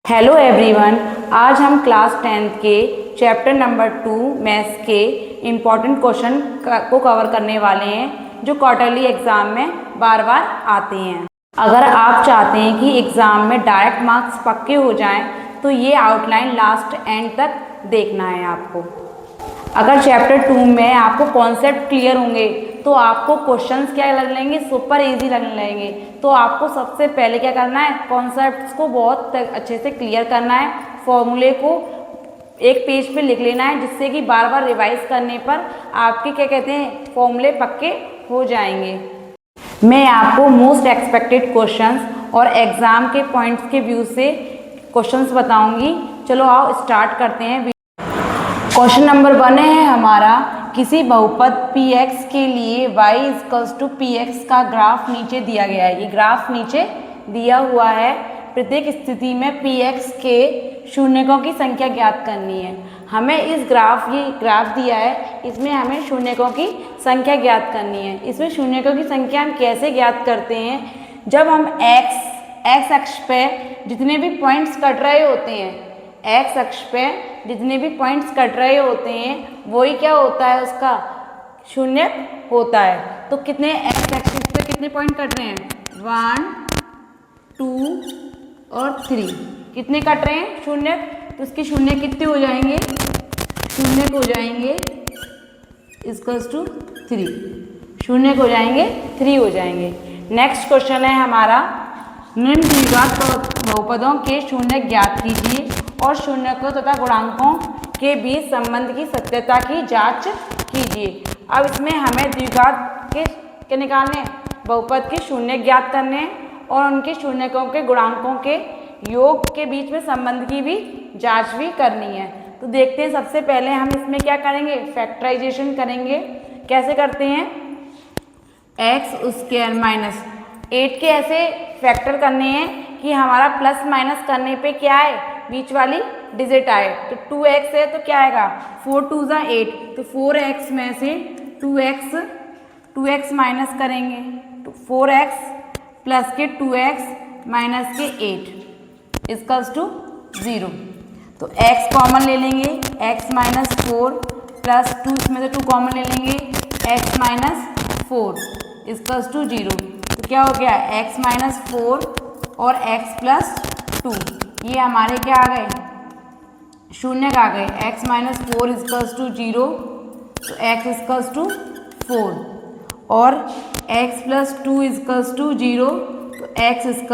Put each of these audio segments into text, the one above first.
Hello everyone, आज हम class 10th के चैप्टर नंबर 2 मैथ्स के इम्पॉर्टेंट क्वेश्चन को कवर करने वाले हैं जो क्वार्टरली एग्ज़ाम में बार बार आते हैं। अगर आप चाहते हैं कि एग्ज़ाम में डायरेक्ट मार्क्स पक्के हो जाएं तो ये आउटलाइन लास्ट एंड तक देखना है आपको। अगर चैप्टर 2 में आपको कॉन्सेप्ट क्लियर होंगे तो आपको क्वेश्चंस क्या लगेंगे, सुपर इजी लगने लगेंगे। तो आपको सबसे पहले क्या करना है, कॉन्सेप्ट्स को बहुत अच्छे से क्लियर करना है, फॉर्मूले को एक पेज पे लिख लेना है, जिससे कि बार बार रिवाइज करने पर आपके क्या कहते हैं फॉर्मूले पक्के हो जाएंगे। मैं आपको मोस्ट एक्सपेक्टेड क्वेश्चंस और एग्ज़ाम के पॉइंट्स के व्यू से क्वेश्चंस बताऊंगी। चलो आओ स्टार्ट करते हैं। क्वेश्चन नंबर 1 है हमारा, किसी बहुपद px के लिए y = px का ग्राफ नीचे दिया गया है। ये ग्राफ नीचे दिया हुआ है। प्रत्येक स्थिति में px के शून्यकों की संख्या ज्ञात करनी है। हमें ये ग्राफ दिया है, इसमें हमें शून्यकों की संख्या ज्ञात करनी है। इसमें शून्यकों की संख्या हम कैसे ज्ञात करते हैं, जब हम x अक्ष पे जितने भी पॉइंट्स कट रहे होते हैं, x अक्ष पे जितने भी पॉइंट्स कट रहे होते हैं वही क्या होता है, उसका शून्य होता है। तो कितने x एक्सिस पे कितने पॉइंट कट रहे हैं, 1, 2 और 3 कितने कट रहे हैं शून्य। तो इसके शून्य कितने हो जाएंगे, शून्य हो जाएंगे = 3, शून्य हो जाएंगे 3 हो जाएंगे। नेक्स्ट क्वेश्चन है हमारा, निम्न द्विघात बहुपदों के शून्य ज्ञात कीजिए और शून्यकों तथा गुणांकों के बीच संबंध की सत्यता की जांच कीजिए। अब इसमें हमें द्विघात के निकालने, बहुपद के शून्य ज्ञात करने हैं और उनके शून्यकों के गुणांकों के योग के बीच में संबंध की भी जांच भी करनी है। तो देखते हैं, सबसे पहले हम इसमें क्या करेंगे, फैक्टराइजेशन करेंगे। कैसे करते हैं, x² - 8 के ऐसे फैक्टर करने हैं कि हमारा प्लस माइनस करने पे क्या है, बीच वाली डिजिट आए। तो 2x है तो क्या आएगा, 4 2 = 8, तो 4x में से 2x माइनस करेंगे, तो 4x प्लस के 2x माइनस के 8 = 0। तो x कॉमन ले लेंगे, x - 4 प्लस 2, इसमें से 2 कॉमन ले लेंगे, x - 4 = 0। तो क्या हो गया, x - 4 और x + 2 ये हमारे क्या आ गए, शून्य आ गए। x - 4 = 0, तो x = 4 और x + 2 = 0, तो x =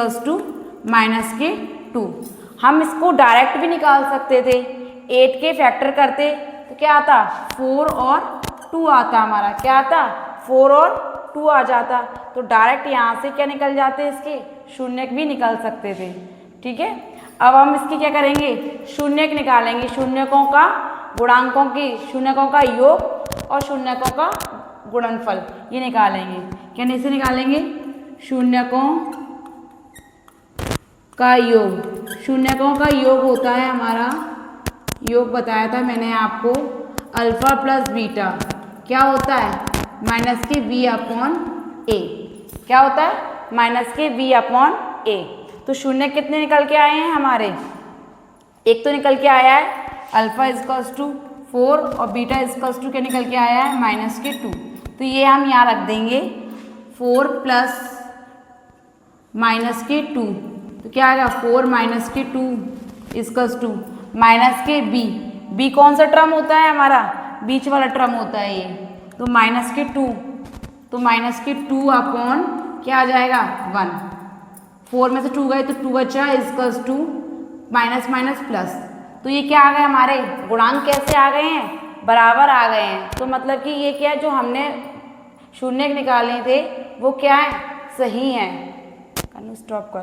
-2। हम इसको डायरेक्ट भी निकाल सकते थे, 8 के फैक्टर करते तो क्या आता, 4 और 2 आता, हमारा क्या आता, 4 और 2 आ जाता। तो डायरेक्ट यहाँ से क्या निकल जाते, इसके शून्य भी निकल सकते थे। ठीक है, अब हम इसकी क्या करेंगे, शून्य निकालेंगे, शून्यकों का गुणांकों की, शून्यकों का योग और शून्यकों का गुणनफल ये निकालेंगे। कैसे निकालेंगे, शून्यकों का योग, शून्यकों का योग होता है हमारा, योग बताया था मैंने आपको, अल्फा प्लस बीटा क्या होता है, -v/a। क्या होता है, -v/a। तो शून्य कितने निकल के आए हैं हमारे, एक तो निकल के आया है अल्फा = 4 और बीटा = क्या निकल के आया है, -2। तो ये हम यहाँ रख देंगे, 4 + -2, तो क्या आएगा, 4 - 2 = -b कौन सा टर्म होता है हमारा, बीच वाला टर्म होता है ये, तो -2, तो -2 क्या आ जाएगा, 1। 4 में से 2 गए तो 2 बचा = प्लस। तो ये क्या आ गए, हमारे गुणांक कैसे आ गए हैं, बराबर आ गए हैं। तो मतलब कि ये क्या, जो हमने शून्य निकाले थे वो क्या है, सही है। स्टॉप कर,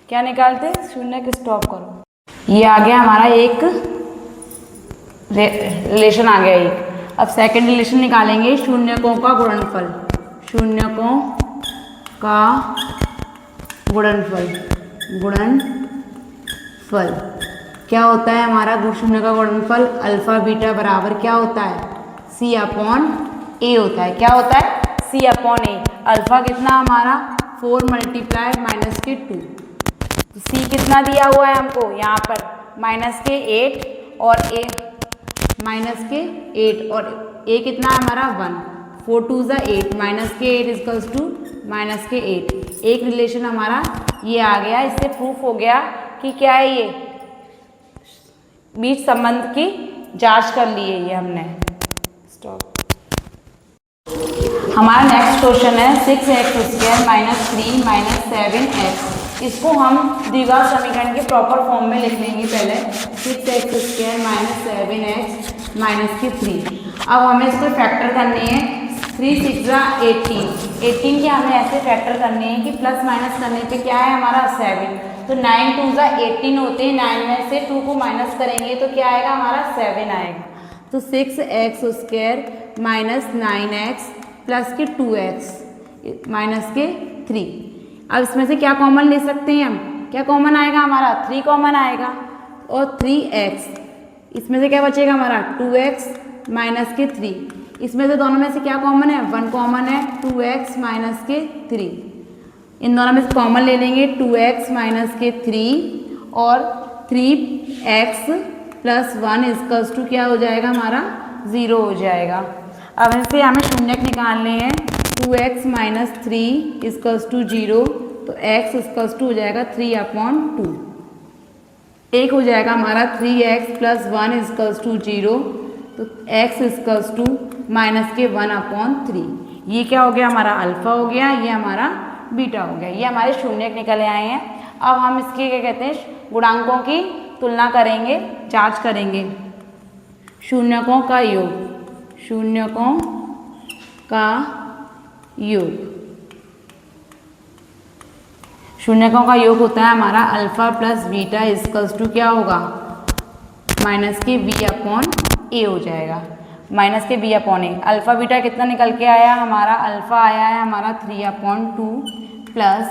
क्या निकालते, शून्य के स्टॉप करो। ये आ गया हमारा एक रिलेशन आ गया एक। अब सेकंड रिलेशन निकालेंगे, शून्यकों का गुणनफल, शून्यकों का गुणनफल क्या होता है हमारा, शून्य का गुणनफल अल्फा बीटा बराबर क्या होता है, c/a होता है। क्या होता है, c/a। अल्फा कितना हमारा, 4 × -2, तो सी कितना दिया हुआ है हमको यहाँ पर -8 और ए कितना है हमारा 1, 4 2 ज़ा 8 -8 इजकल्स टू -8। एक रिलेशन हमारा ये आ गया। इससे प्रूफ हो गया कि क्या है, ये बीच संबंध की जांच कर ली है ये हमने। स्टॉप। हमारा नेक्स्ट क्वेश्चन है 6x² - 3 - 7x। इसको हम द्विघात समीकरण के प्रॉपर फॉर्म में लिख लेंगे पहले। 6x² - 7x - 3। अब हमें इसको फैक्टर करनी है। 3 6 ज़ा 18 के हमें ऐसे फैक्टर करने हैं कि प्लस माइनस करने पे क्या है हमारा 7। तो 9 2 ज़ा 18 होते हैं, 9 में से 2 को माइनस करेंगे तो क्या आएगा हमारा 7 आएगा। तो 6x² - 9x प्लस के 2x माइनस के 3। अब इसमें से क्या कॉमन ले सकते हैं हम, क्या कॉमन आएगा हमारा 3 कॉमन आएगा और 3x। इसमें से क्या बचेगा हमारा 2x माइनस के 3। इसमें से दोनों में से क्या कॉमन है, 1 कॉमन है, 2x माइनस के 3। इन दोनों में से कॉमन ले लेंगे 2x माइनस के 3 और 3x प्लस 1 इजकल्स टू क्या हो जाएगा हमारा 0 हो जाएगा। अब इनसे हमें शून्यक निकालने हैं। 2x माइनस 3 इजकल्स टू 0, तो x इजकल्स टू हो जाएगा 3/2। एक हो जाएगा हमारा 3x प्लस 1 इजकल्स टू 0, तो x इजकल्स टू माइनस के 1/3। ये क्या हो गया हमारा अल्फा हो गया, ये हमारा बीटा हो गया। ये हमारे शून्यक निकल आए हैं। अब हम इसके क्या कहते हैं गुणांकों की तुलना करेंगे, जांच करेंगे। शून्यकों का योग, शून्यकों का योग, शून्यकों का योग होता है हमारा alpha plus beta equals to क्या होगा माइनस के b/a हो जाएगा। माइनस के b/a। अल्फा बीटा कितना निकल के आया हमारा, अल्फा आया है हमारा 3/2 प्लस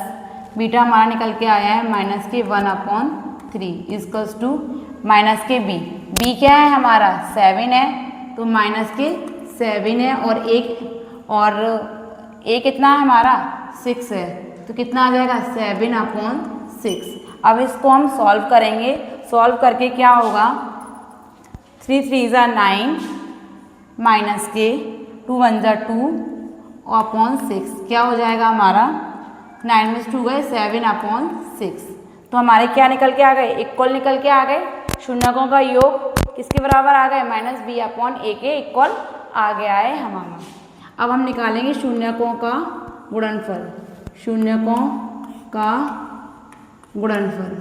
बीटा हमारा निकल के आया है माइनस के 1/3 इजकल्स टू माइनस के b क्या है हमारा 7 है, तो माइनस के 7 है और a कितना है हमारा 6 है, तो कितना आ जाएगा 7/6। अब इसको हम सॉल्व करेंगे। सॉल्व करके क्या होगा 3 3 ज़ा 9 माइनस के 2 1 ज़ा 2/6 क्या हो जाएगा हमारा 9 में से 2 गए 7/6। तो हमारे क्या निकल के आ गए, इक्वल निकल के आ गए। शून्यकों का योग किसके बराबर आ गए -b/a के इक्वल आ गया है हमारा। अब हम निकालेंगे शून्यकों का गुणनफल। शून्यकों का गुणनफल,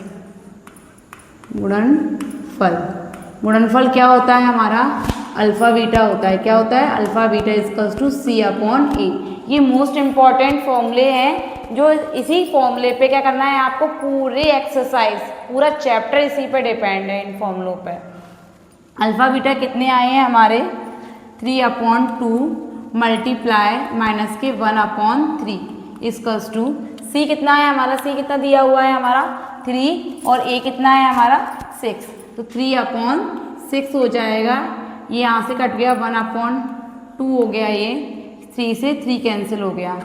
गुणनफल क्या होता है हमारा अल्फा बीटा होता है। क्या होता है alpha beta equals to c/a। ये मोस्ट इम्पॉर्टेंट फॉर्मूले हैं जो इसी फॉर्मूले पे क्या करना है आपको, पूरे एक्सरसाइज पूरा चैप्टर इसी पे डिपेंड है, इन फॉर्मूलों पे। अल्फा बीटा कितने आए हैं हमारे 3/2 मल्टीप्लाई माइनस के 1/3 इजकल्स टू c कितना है हमारा, c कितना दिया हुआ है हमारा 3 और a कितना है हमारा 6, तो 3/6 हो जाएगा। ये यहाँ से कट गया 1/2 हो गया, ये 3 से 3 कैंसिल हो गया।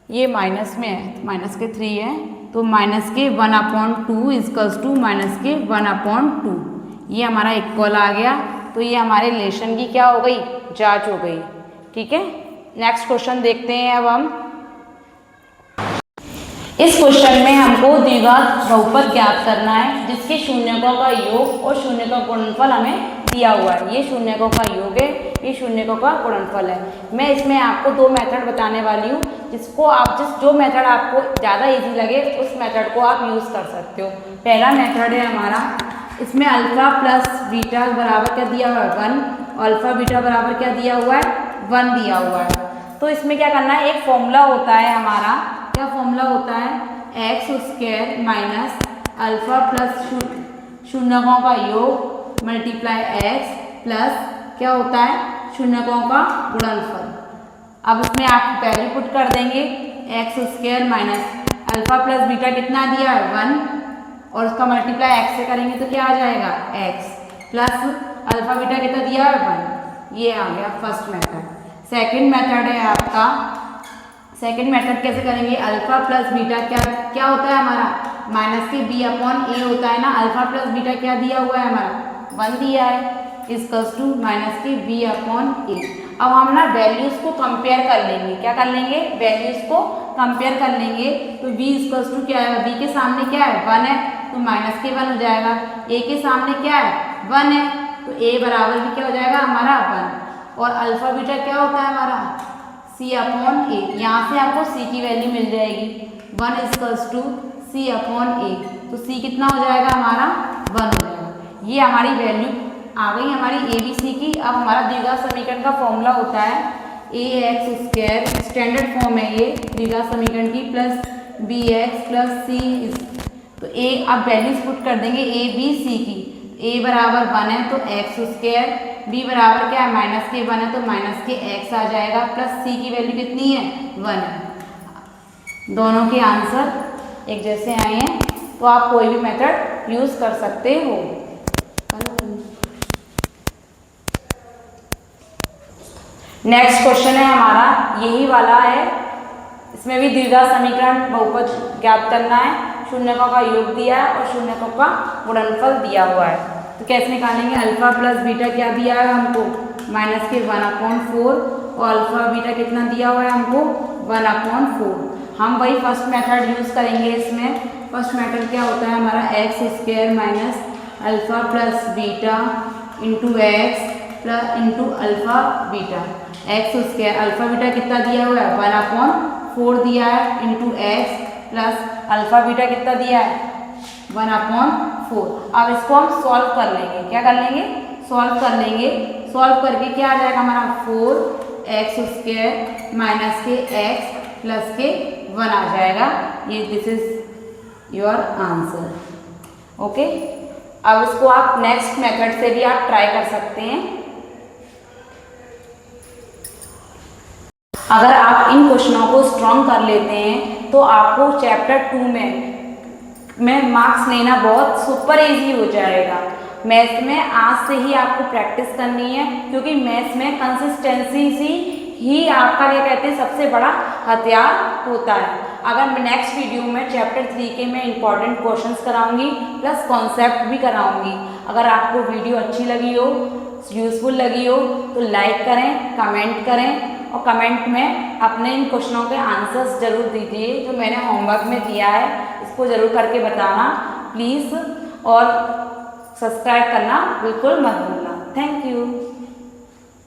ये माइनस में है, माइनस के 3 है, तो माइनस के 1/2 इजकल्स टू माइनस के 1/2। ये हमारा इक्वल आ गया। तो ये हमारे रिलेशन की क्या हो गई, जांच हो गई। ठीक है, नेक्स्ट क्वेश्चन देखते हैं अब हम। इस क्वेश्चन में हमको द्विघात बहुपद ज्ञात करना है जिसके शून्यकों का योग और शून्यकों का गुणनफल हमें दिया हुआ है। ये शून्यकों का योग है, ये शून्यकों का गुणनफल है। मैं इसमें आपको 2 मेथड बताने वाली हूँ, जिसको आप जो मेथड आपको ज़्यादा इजी लगे उस मेथड को आप यूज़ कर सकते हो। पहला मेथड है हमारा, इसमें अल्फा प्लस बीटा बराबर क्या दिया हुआ है 1, अल्फा बीटा बराबर क्या दिया हुआ है 1 दिया हुआ है। तो इसमें क्या करना है, एक फॉर्मूला होता है हमारा, क्या फॉर्मूला होता है x² माइनस अल्फा प्लस शून्यकों का योग मल्टीप्लाई x प्लस क्या होता है शून्यकों का गुणनफल। अब इसमें आप वैल्यू पुट कर देंगे x² minus alpha plus beta कितना दिया है 1 और उसका मल्टीप्लाई x से करेंगे तो क्या आ जाएगा x प्लस अल्फा बीटा कितना दिया है 1। ये आ गया फर्स्ट मेथड। सेकंड मेथड है आपका, सेकंड मेथड कैसे करेंगे, अल्फा प्लस बीटा क्या होता है हमारा माइनस के बी अपॉन ए होता है ना, अल्फा प्लस बीटा क्या दिया हुआ है हमारा 1 दिया है, इक्वल्स टू माइनस के बी अपॉन ए। अब हम ना वैल्यूज को कंपेयर कर लेंगे, क्या कर लेंगे, वैल्यूज को कंपेयर कर लेंगे। तो b इक्वल्स टू क्या है, b के सामने क्या है 1 है तो माइनस के 1 हो जाएगा, a के सामने क्या है 1 है तो a बराबर भी क्या हो जाएगा हमारा 1, और अल्फा बीटा क्या होता है हमारा c अपॉन ए। यहाँ से आपको c की वैल्यू मिल जाएगी 1 इक्वल्स टू c अपॉन ए, तो c कितना हो जाएगा हमारा 1 हो जाएगा। ये हमारी वैल्यू आ गई हमारी ए बी सी की। अब हमारा द्विघात समीकरण का फॉर्मूला होता है ए एक्स स्क्वायर, स्टैंडर्ड फॉर्म है ये द्विघात समीकरण की, प्लस बी एक्स प्लस सी। तो ए अब वैल्यूज पुट कर देंगे ए बी सी की, ए बराबर 1 है तो एक्स स्क्वायर, बी बराबर क्या है माइनस के 1 है तो माइनस के एक्स आ जाएगा, प्लस सी की वैल्यू कितनी है 1 है। दोनों के आंसर एक जैसे आए हैं, तो आप कोई भी मेथड यूज़ कर सकते हो। नेक्स्ट क्वेश्चन है हमारा यही वाला है, इसमें भी द्विघात समीकरण बहुपद ज्ञात करना है, शून्यकों का योग दिया है और शून्यकों का गुणनफल दिया हुआ है। तो कैसे निकालेंगे, अल्फा प्लस बीटा क्या दिया है हमको माइनस के 1/4, और अल्फा बीटा कितना दिया हुआ है हमको 1/4। हम वही फर्स्ट मेथड यूज़ करेंगे इसमें। फर्स्ट मेथड क्या होता है हमारा x square minus alpha plus beta into x plus into alpha beta, x square alpha beta कितना दिया हुआ है 1/4 दिया है into x plus alpha beta कितना दिया है 1/4। अब इसको हम सॉल्व कर लेंगे, क्या कर लेंगे सॉल्व कर लेंगे। सॉल्व करके क्या आ जाएगा हमारा 4x स्क्वायर माइनस के x प्लस के 1 आ जाएगा। ये this is your answer. Okay, अब इसको आप नेक्स्ट मेथड से भी आप ट्राई कर सकते हैं। अगर आप इन क्वेश्चनों को स्ट्रॉन्ग कर लेते हैं तो आपको चैप्टर 2 में मार्क्स लेना बहुत सुपर इजी हो जाएगा। मैथ्स में आज से ही आपको प्रैक्टिस करनी है, क्योंकि मैथ्स में कंसिस्टेंसी ही आपका क्या कहते हैं सबसे बड़ा हथियार होता है। अगर मैं नेक्स्ट वीडियो में चैप्टर 3 के मैं इंपॉर्टेंट क्वेश्चंस कराऊंगी प्लस कॉन्सेप्ट भी कराऊंगी। अगर आपको वीडियो अच्छी लगी हो, यूज़फुल लगी हो तो लाइक करें, कमेंट करें, और कमेंट में अपने इन क्वेश्चनों के आंसर्स ज़रूर दीजिए जो मैंने होमवर्क में दिया है, इसको ज़रूर करके बताना प्लीज़, और सब्सक्राइब करना बिल्कुल मत भूलना। Thank you.